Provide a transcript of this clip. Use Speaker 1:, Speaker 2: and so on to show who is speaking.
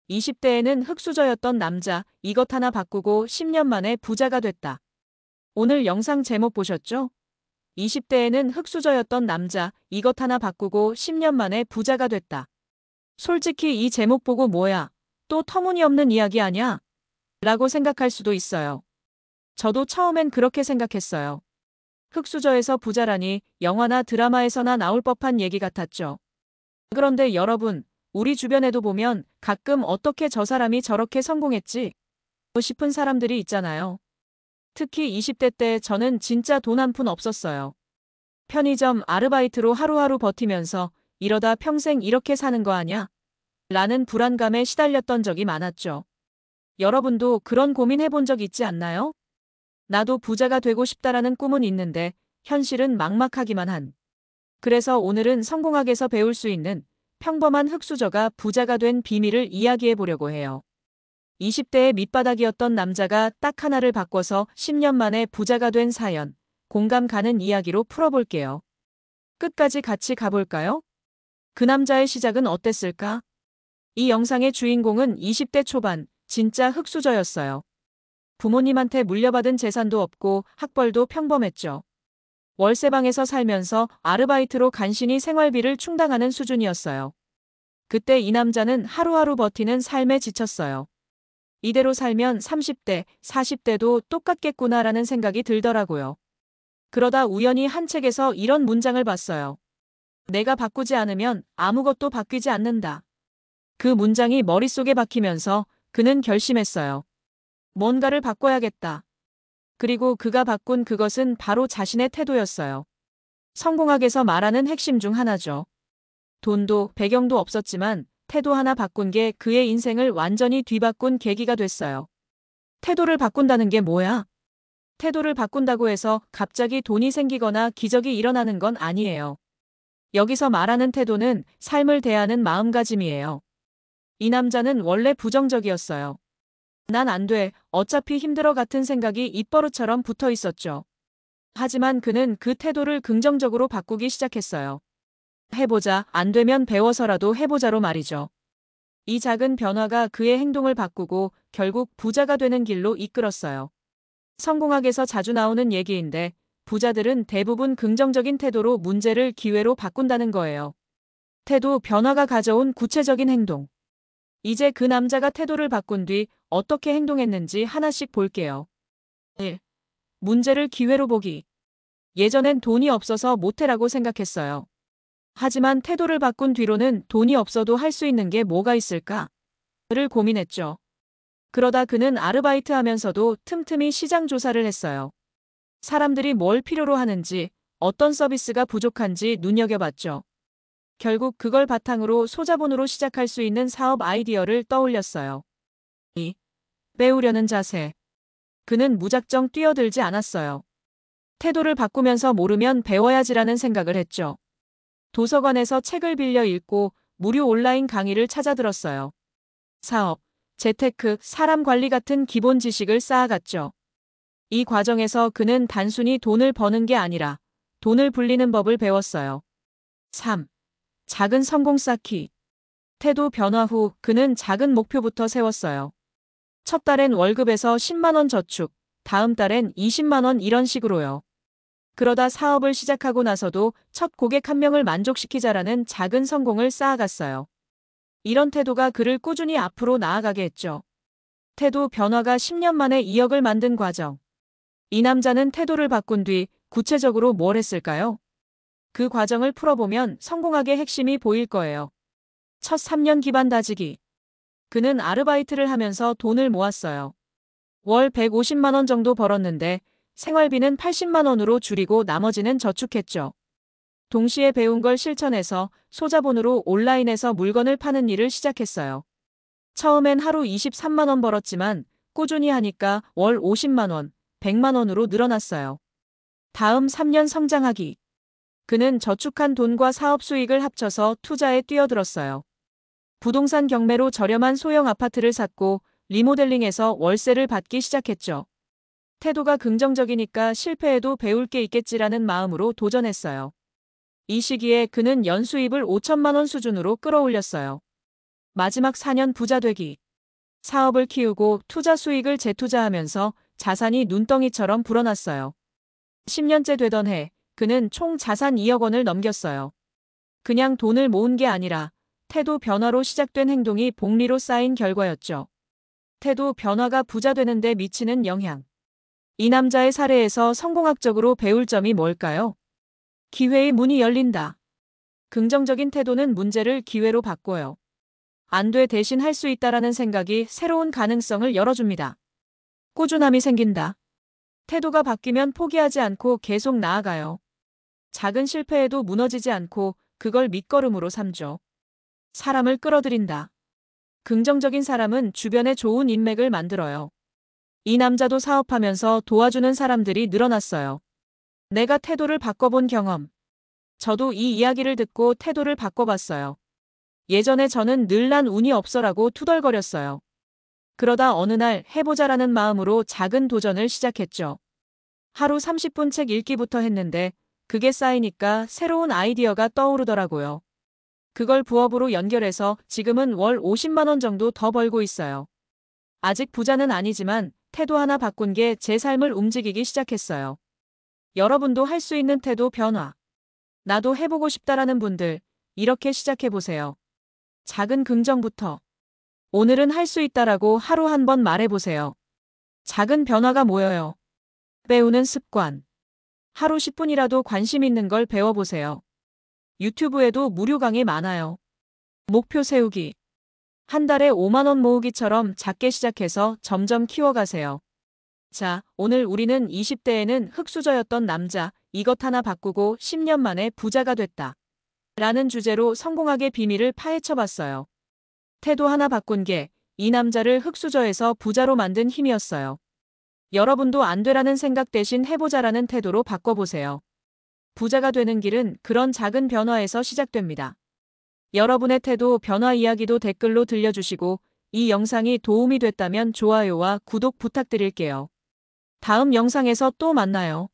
Speaker 1: 20대에는 흙수저였던 남자, 이것 하나 바꾸고 10년 만에 부자가 됐다. 오늘 영상 제목 보셨죠? 20대에는 흙수저였던 남자, 이것 하나 바꾸고 10년 만에 부자가 됐다. 솔직히 이 제목 보고 뭐야? 또 터무니없는 이야기 아냐? 라고 생각할 수도 있어요. 저도 처음엔 그렇게 생각했어요. 흙수저에서 부자라니 영화나 드라마에서나 나올 법한 얘기 같았죠. 그런데 여러분, 우리 주변에도 보면 가끔 어떻게 저 사람이 저렇게 성공했지? 싶은 사람들이 있잖아요. 특히 20대 때 저는 진짜 돈 한 푼 없었어요. 편의점 아르바이트로 하루하루 버티면서 이러다 평생 이렇게 사는 거 아냐? 라는 불안감에 시달렸던 적이 많았죠. 여러분도 그런 고민 해본 적 있지 않나요? 나도 부자가 되고 싶다라는 꿈은 있는데 현실은 막막하기만 한. 그래서 오늘은 성공학에서 배울 수 있는 평범한 흙수저가 부자가 된 비밀을 이야기해 보려고 해요. 20대의 밑바닥이었던 남자가 딱 하나를 바꿔서 10년 만에 부자가 된 사연, 공감 가는 이야기로 풀어볼게요. 끝까지 같이 가볼까요? 그 남자의 시작은 어땠을까? 이 영상의 주인공은 20대 초반, 진짜 흙수저였어요. 부모님한테 물려받은 재산도 없고 학벌도 평범했죠. 월세방에서 살면서 아르바이트로 간신히 생활비를 충당하는 수준이었어요. 그때 이 남자는 하루하루 버티는 삶에 지쳤어요. 이대로 살면 30대, 40대도 똑같겠구나라는 생각이 들더라고요. 그러다 우연히 한 책에서 이런 문장을 봤어요. 내가 바꾸지 않으면 아무것도 바뀌지 않는다. 그 문장이 머릿속에 박히면서 그는 결심했어요. 뭔가를 바꿔야겠다. 그리고 그가 바꾼 그것은 바로 자신의 태도였어요. 성공학에서 말하는 핵심 중 하나죠. 돈도 배경도 없었지만 태도 하나 바꾼 게 그의 인생을 완전히 뒤바꾼 계기가 됐어요. 태도를 바꾼다는 게 뭐야? 태도를 바꾼다고 해서 갑자기 돈이 생기거나 기적이 일어나는 건 아니에요. 여기서 말하는 태도는 삶을 대하는 마음가짐이에요. 이 남자는 원래 부정적이었어요. 난 안 돼, 어차피 힘들어 같은 생각이 입버릇처럼 붙어 있었죠. 하지만 그는 그 태도를 긍정적으로 바꾸기 시작했어요. 해보자, 안 되면 배워서라도 해보자로 말이죠. 이 작은 변화가 그의 행동을 바꾸고 결국 부자가 되는 길로 이끌었어요. 성공학에서 자주 나오는 얘기인데 부자들은 대부분 긍정적인 태도로 문제를 기회로 바꾼다는 거예요. 태도 변화가 가져온 구체적인 행동. 이제 그 남자가 태도를 바꾼 뒤 어떻게 행동했는지 하나씩 볼게요. 1. 문제를 기회로 보기. 예전엔 돈이 없어서 못해라고 생각했어요. 하지만 태도를 바꾼 뒤로는 돈이 없어도 할 수 있는 게 뭐가 있을까? 를 고민했죠. 그러다 그는 아르바이트 하면서도 틈틈이 시장 조사를 했어요. 사람들이 뭘 필요로 하는지, 어떤 서비스가 부족한지 눈여겨봤죠. 결국 그걸 바탕으로 소자본으로 시작할 수 있는 사업 아이디어를 떠올렸어요. 2. 배우려는 자세. 그는 무작정 뛰어들지 않았어요. 태도를 바꾸면서 모르면 배워야지라는 생각을 했죠. 도서관에서 책을 빌려 읽고 무료 온라인 강의를 찾아 들었어요. 사업, 재테크, 사람 관리 같은 기본 지식을 쌓아갔죠. 이 과정에서 그는 단순히 돈을 버는 게 아니라 돈을 불리는 법을 배웠어요. 3. 작은 성공 쌓기. 태도 변화 후 그는 작은 목표부터 세웠어요. 첫 달엔 월급에서 10만 원 저축, 다음 달엔 20만 원 이런 식으로요. 그러다 사업을 시작하고 나서도 첫 고객 한 명을 만족시키자라는 작은 성공을 쌓아갔어요. 이런 태도가 그를 꾸준히 앞으로 나아가게 했죠. 태도 변화가 10년 만에 2억을 만든 과정. 이 남자는 태도를 바꾼 뒤 구체적으로 뭘 했을까요? 그 과정을 풀어보면 성공학의 핵심이 보일 거예요. 첫 3년 기반 다지기. 그는 아르바이트를 하면서 돈을 모았어요. 월 150만 원 정도 벌었는데 생활비는 80만 원으로 줄이고 나머지는 저축했죠. 동시에 배운 걸 실천해서 소자본으로 온라인에서 물건을 파는 일을 시작했어요. 처음엔 하루 23만 원 벌었지만 꾸준히 하니까 월 50만 원, 100만 원으로 늘어났어요. 다음 3년 성장하기. 그는 저축한 돈과 사업 수익을 합쳐서 투자에 뛰어들었어요. 부동산 경매로 저렴한 소형 아파트를 샀고 리모델링해서 월세를 받기 시작했죠. 태도가 긍정적이니까 실패해도 배울 게 있겠지라는 마음으로 도전했어요. 이 시기에 그는 연수입을 5천만 원 수준으로 끌어올렸어요. 마지막 4년 부자 되기. 사업을 키우고 투자 수익을 재투자하면서 자산이 눈덩이처럼 불어났어요. 10년째 되던 해, 그는 총 자산 2억 원을 넘겼어요. 그냥 돈을 모은 게 아니라 태도 변화로 시작된 행동이 복리로 쌓인 결과였죠. 태도 변화가 부자 되는데 미치는 영향. 이 남자의 사례에서 성공학적으로 배울 점이 뭘까요? 기회의 문이 열린다. 긍정적인 태도는 문제를 기회로 바꿔요. 안 돼 대신 할 수 있다라는 생각이 새로운 가능성을 열어줍니다. 꾸준함이 생긴다. 태도가 바뀌면 포기하지 않고 계속 나아가요. 작은 실패에도 무너지지 않고 그걸 밑거름으로 삼죠. 사람을 끌어들인다. 긍정적인 사람은 주변에 좋은 인맥을 만들어요. 이 남자도 사업하면서 도와주는 사람들이 늘어났어요. 내가 태도를 바꿔본 경험. 저도 이 이야기를 듣고 태도를 바꿔봤어요. 예전에 저는 늘 난 운이 없어라고 투덜거렸어요. 그러다 어느 날 해보자라는 마음으로 작은 도전을 시작했죠. 하루 30분 책 읽기부터 했는데 그게 쌓이니까 새로운 아이디어가 떠오르더라고요. 그걸 부업으로 연결해서 지금은 월 50만 원 정도 더 벌고 있어요. 아직 부자는 아니지만 태도 하나 바꾼 게 제 삶을 움직이기 시작했어요. 여러분도 할 수 있는 태도 변화. 나도 해보고 싶다라는 분들, 이렇게 시작해보세요. 작은 긍정부터. 오늘은 할 수 있다라고 하루 한 번 말해보세요. 작은 변화가 모여요. 배우는 습관. 하루 10분이라도 관심 있는 걸 배워보세요. 유튜브에도 무료 강의 많아요. 목표 세우기. 한 달에 5만 원 모으기처럼 작게 시작해서 점점 키워가세요. 자, 오늘 우리는 20대에는 흙수저였던 남자, 이것 하나 바꾸고 10년 만에 부자가 됐다. 라는 주제로 성공학의 비밀을 파헤쳐봤어요. 태도 하나 바꾼 게 이 남자를 흙수저에서 부자로 만든 힘이었어요. 여러분도 안 되라는 생각 대신 해보자라는 태도로 바꿔보세요. 부자가 되는 길은 그런 작은 변화에서 시작됩니다. 여러분의 태도 변화 이야기도 댓글로 들려주시고 이 영상이 도움이 됐다면 좋아요와 구독 부탁드릴게요. 다음 영상에서 또 만나요.